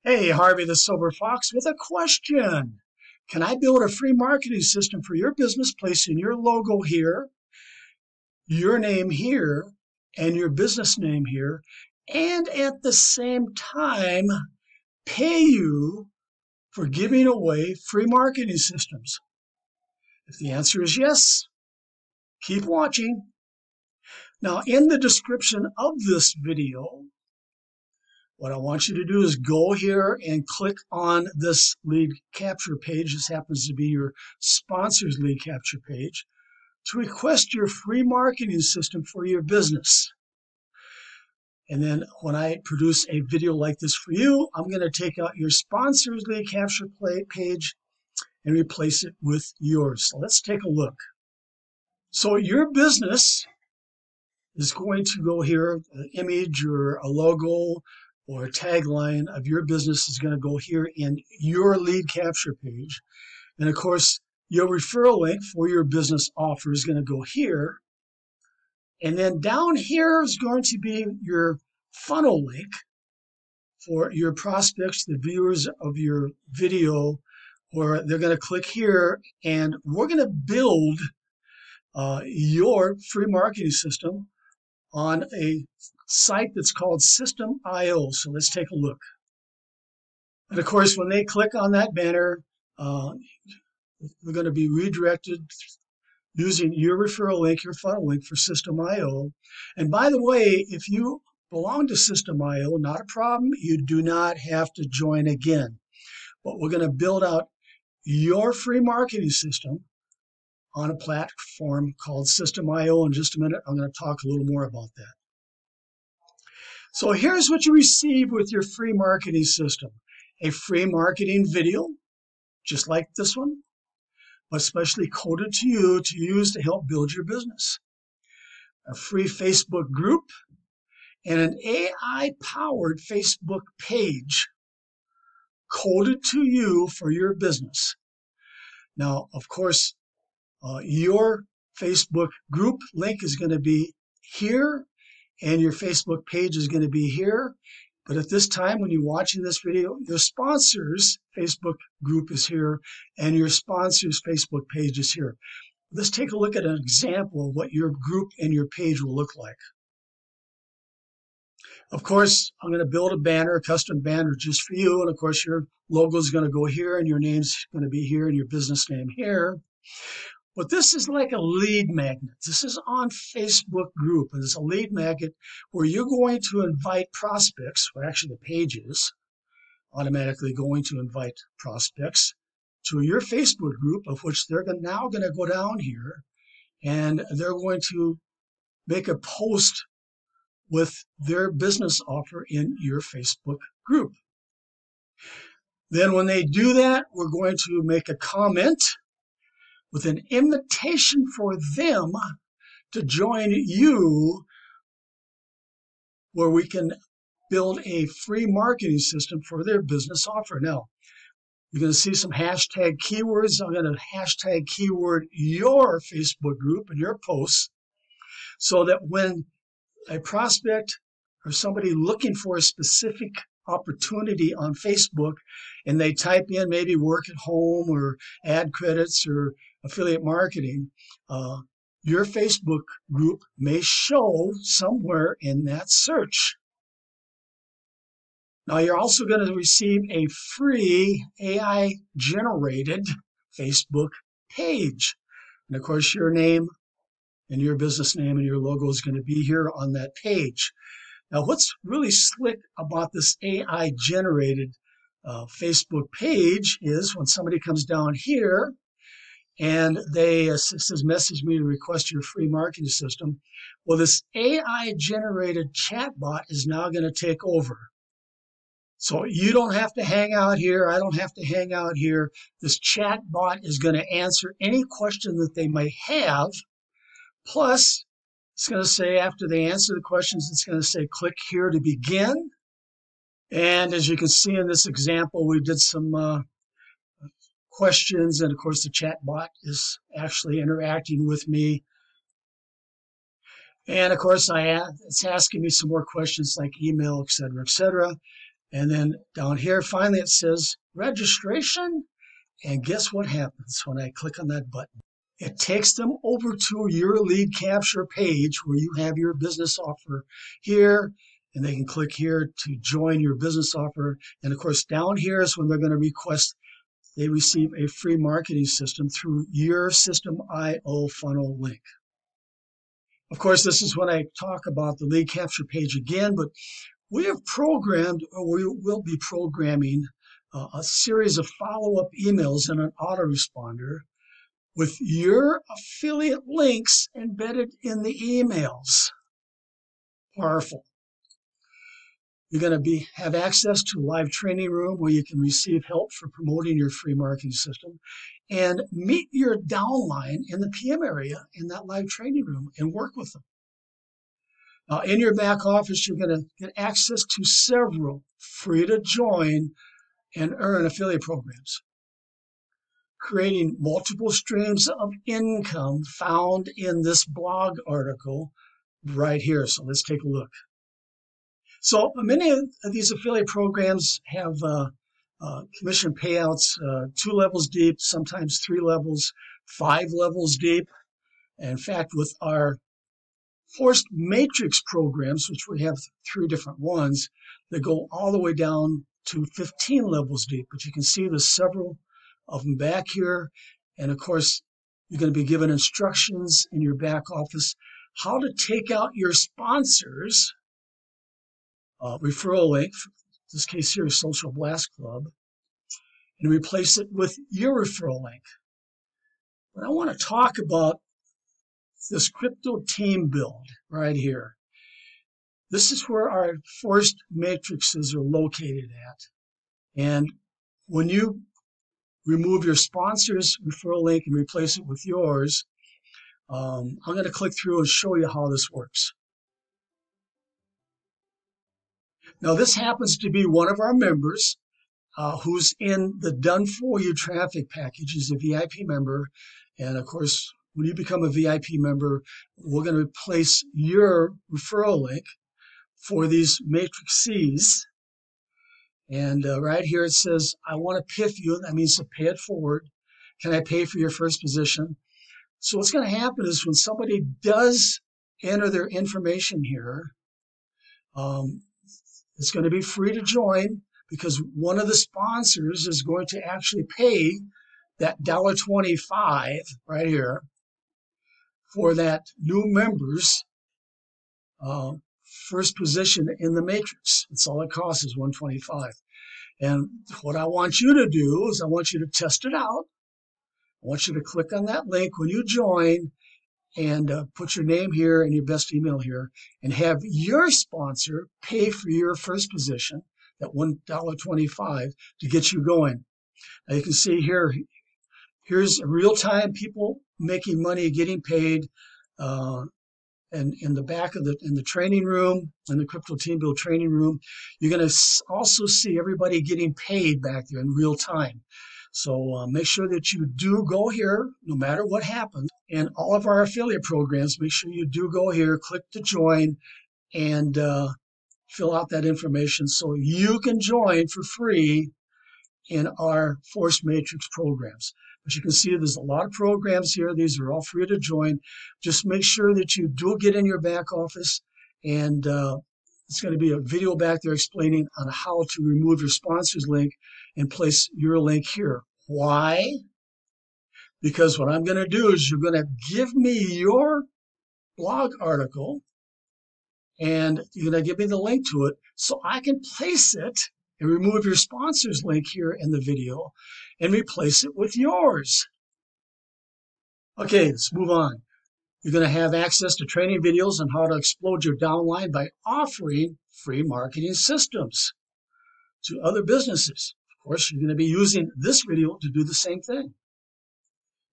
Hey, Harvey the Sober Fox with a question. Can I build a free marketing system for your business, placing your logo here, your name here, and your business name here, and at the same time pay you for giving away free marketing systems? If the answer is yes, keep watching. Now, in the description of this video, what I want you to do is go here and click on this lead capture page. This happens to be your sponsor's lead capture page to request your free marketing system for your business. And then when I produce a video like this for you, I'm going to take out your sponsor's lead capture page and replace it with yours. So let's take a look. So your business is going to go here, an image or a logo or a tagline of your business is going to go here in your lead capture page. And of course, your referral link for your business offer is going to go here. And then down here is going to be your funnel link for your prospects, the viewers of your video, or they're going to click here and we're going to build your free marketing system on a site that's called System.io. So let's take a look. And of course, when they click on that banner, they're going to be redirected using your referral link, your funnel link for System.io. And by the way, if you belong to System.io, not a problem. You do not have to join again. But we're going to build out your free marketing system on a platform called System.io. In just a minute, I'm going to talk a little more about that. So here's what you receive with your free marketing system. A free marketing video, just like this one, but specially coded to you to use to help build your business. A free Facebook group and an AI-powered Facebook page coded to you for your business. Now, of course, your Facebook group link is going to be here, and your Facebook page is going to be here. But at this time, when you're watching this video, your sponsor's Facebook group is here, and your sponsor's Facebook page is here. Let's take a look at an example of what your group and your page will look like. Of course, I'm going to build a banner, a custom banner just for you. And of course, your logo is going to go here, and your name's going to be here, and your business name here. But this is like a lead magnet. This is on Facebook group, and it's a lead magnet where you're going to invite prospects, or actually the page is automatically going to invite prospects to your Facebook group, of which they're now going to go down here, and they're going to make a post with their business offer in your Facebook group. Then when they do that, we're going to make a comment with an invitation for them to join you, where we can build a free marketing system for their business offer. Now, you're going to see some hashtag keywords. I'm going to hashtag keyword your Facebook group and your posts, so that when a prospect or somebody looking for a specific opportunity on Facebook and they type in maybe work at home or ad credits or affiliate marketing, your Facebook group may show somewhere in that search. Now, you're also going to receive a free AI-generated Facebook page. And of course, your name and your business name and your logo is going to be here on that page. Now, what's really slick about this AI-generated Facebook page is when somebody comes down here and they says, message me to request your free marketing system. Well, this AI-generated chatbot is now going to take over. So you don't have to hang out here. I don't have to hang out here. This chatbot is going to answer any question that they may have. Plus, it's going to say, after they answer the questions, it's going to say, click here to begin. And as you can see in this example, we did some questions, and of course the chat bot is actually interacting with me. And of course it's asking me some more questions like email, etc., etc. And then down here, finally, it says registration. And guess what happens when I click on that button? It takes them over to your lead capture page where you have your business offer here, and they can click here to join your business offer. And of course, down here is when they're going to request they receive a free marketing system through your System IO funnel link. Of course, this is when I talk about the lead capture page again, but we have programmed, or we will be programming a series of follow-up emails in an autoresponder with your affiliate links embedded in the emails. Powerful. You're going to have access to a live training room where you can receive help for promoting your free marketing system and meet your downline in the PM area in that live training room and work with them. Now, in your back office, you're going to get access to several free to join and earn affiliate programs, creating multiple streams of income found in this blog article right here. So let's take a look. So many of these affiliate programs have commission payouts 2 levels deep, sometimes 3 levels, 5 levels deep. In fact, with our forced matrix programs, which we have 3 different ones, that go all the way down to 15 levels deep. But you can see there's several of them back here. And of course, you're going to be given instructions in your back office how to take out your sponsors referral link, in this case here is Social Blast Club, and replace it with your referral link. But I want to talk about this crypto team build right here. This is where our forced matrices are located at. And when you remove your sponsor's referral link and replace it with yours, I'm going to click through and show you how this works. Now, this happens to be one of our members who's in the Done For You traffic package. He's a VIP member. And of course, when you become a VIP member, we're going to replace your referral link for these matrices. And right here it says, I want to PIF you. That means to pay it forward. Can I pay for your first position? So what's going to happen is when somebody does enter their information here, it's going to be free to join because one of the sponsors is going to actually pay that $1.25 right here for that new member's first position in the matrix. That's all it costs is $1.25. And what I want you to do is I want you to test it out. I want you to click on that link when you join and put your name here and your best email here and have your sponsor pay for your first position, that $1.25, to get you going. Now you can see here, here's real-time people making money, getting paid. And in the back of in the training room, in the Crypto Team Build training room, you're going to also see everybody getting paid back there in real time. So make sure that you do go here, no matter what happens. And all of our affiliate programs, make sure you do go here, click to join, and fill out that information so you can join for free in our Force Matrix programs. As you can see, there's a lot of programs here. These are all free to join. Just make sure that you do get in your back office, and it's going to be a video back there explaining on how to remove your sponsor's link and place your link here. Why? Because what I'm going to do is you're going to give me your blog article, and you're going to give me the link to it so I can place it and remove your sponsor's link here in the video and replace it with yours. Okay, let's move on. You're going to have access to training videos on how to explode your downline by offering free marketing systems to other businesses. Of course, you're going to be using this video to do the same thing.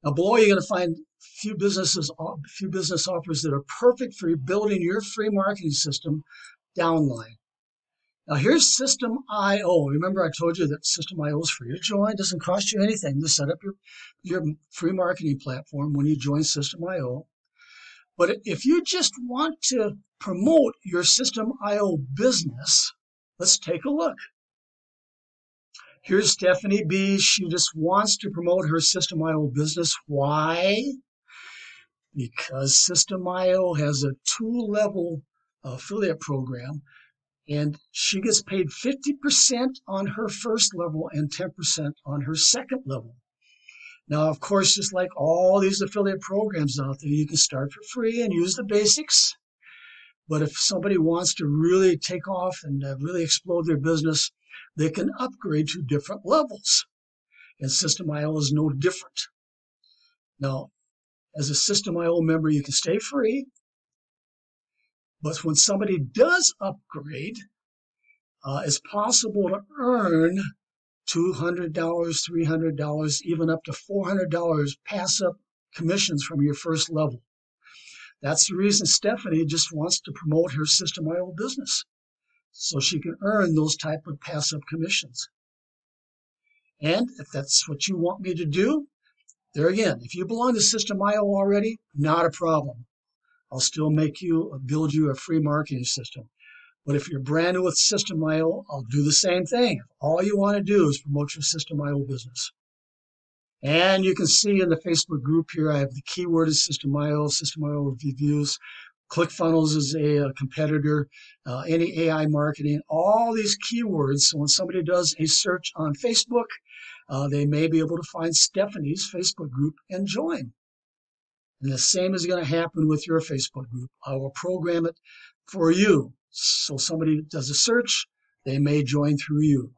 Now below, you're going to find a few business offers that are perfect for building your free marketing system downline. Now here's System IO. Remember I told you that System IO is free to join. It doesn't cost you anything to set up your free marketing platform when you join System IO. But if you just want to promote your System IO business, let's take a look. Here's Stephanie B. She just wants to promote her System.io business. Why? Because System.io has a 2-level affiliate program, and she gets paid 50% on her first level and 10% on her second level. Now, of course, just like all these affiliate programs out there, you can start for free and use the basics. But if somebody wants to really take off and really explode their business, they can upgrade to different levels. And System.io is no different. Now, as a System.io member, you can stay free. But when somebody does upgrade, it's possible to earn $200, $300, even up to $400 pass-up commissions from your first level. That's the reason Stephanie just wants to promote her System.io business, so she can earn those type of pass-up commissions. And if that's what you want me to do, there again, if you belong to System.io already, not a problem. I'll still build you a free marketing system. But if you're brand new with System.io, I'll do the same thing. All you want to do is promote your System.io business. And you can see in the Facebook group here, I have the keyword is System.io, System.io reviews. ClickFunnels is a competitor, any AI marketing, all these keywords. So when somebody does a search on Facebook, they may be able to find Stephanie's Facebook group and join. And the same is going to happen with your Facebook group. I will program it for you. So somebody does a search, they may join through you.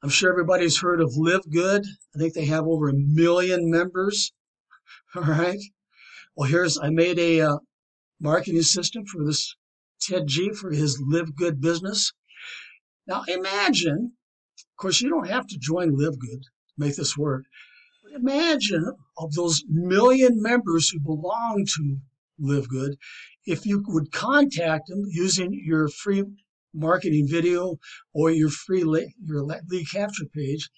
I'm sure everybody's heard of Live Good. I think they have over 1 million members. All right. Well, I made a marketing system for this Ted G for his Live Good business. Now imagine, of course, you don't have to join Live Good to make this work. But imagine of those 1 million members who belong to Live Good, if you would contact them using your free marketing video or your free your lead capture page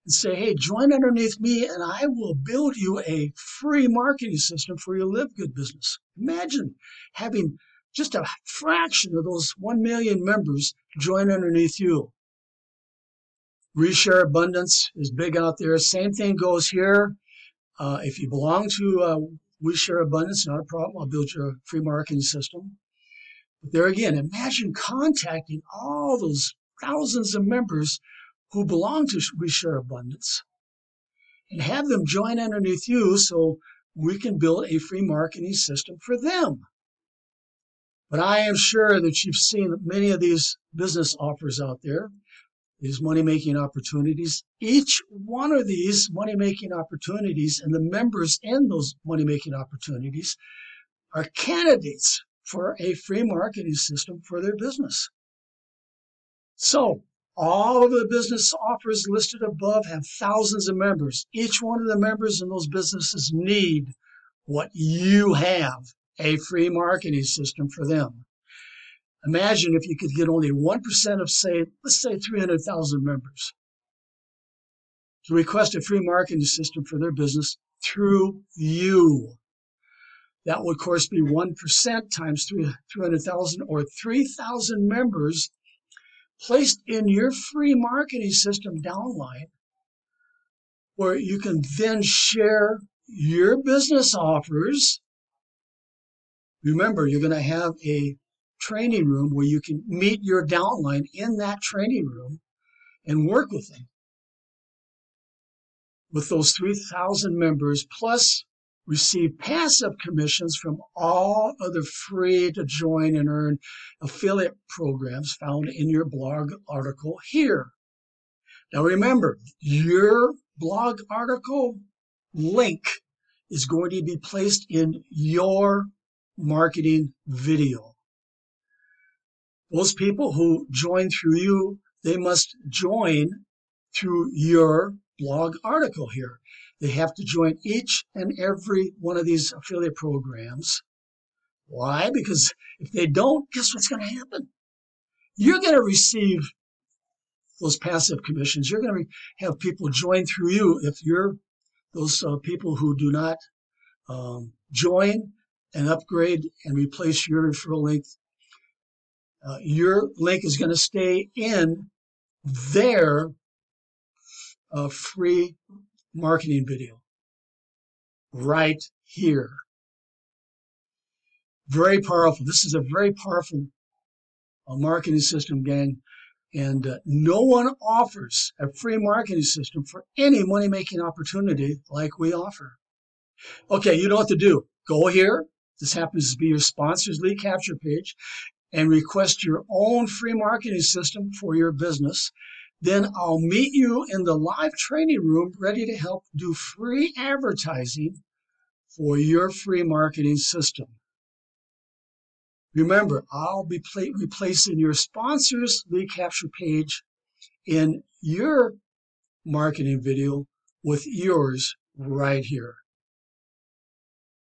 and say, hey, join underneath me and I will build you a free marketing system for your Live Good business. Imagine having just a fraction of those 1 million members join underneath you. Reshare abundance is big out there. Same thing goes here. If you belong to Reshare abundance, not a problem. I'll build you a free marketing system. But there again, imagine contacting all those thousands of members who belong to Reshare abundance and have them join underneath you so we can build a free marketing system for them. But I am sure that you've seen many of these business offers out there, these money-making opportunities. Each one of these money-making opportunities and the members in those money-making opportunities are candidates for a free marketing system for their business. So all of the business offers listed above have thousands of members. Each one of the members in those businesses need what you have, a free marketing system for them. Imagine if you could get only 1% of, let's say 300,000 members to request a free marketing system for their business through you. That would, of course, be 1% times 300,000 or 3,000 members placed in your free marketing system downline, where you can then share your business offers. Remember, you're going to have a training room where you can meet your downline in that training room and work with them. With those 3,000 members, plus receive passive commissions from all other free to join and earn affiliate programs found in your blog article here. Now remember, your blog article link is going to be placed in your marketing video. Those people who join through you, they must join through your blog article here. They have to join each and every one of these affiliate programs. Why? Because if they don't, guess what's going to happen? You're going to receive those passive commissions. You're going to have people join through you. If you're those people who do not join and upgrade and replace your referral link, your link is going to stay in their a free marketing video right here. Very powerful. This is a very powerful marketing system, gang. And no one offers a free marketing system for any money-making opportunity like we offer. Okay, you know what to do. Go here. This happens to be your sponsor's lead capture page, and request your own free marketing system for your business. Then I'll meet you in the live training room ready to help do free advertising for your free marketing system. Remember, I'll be replacing your sponsor's lead capture page in your marketing video with yours right here.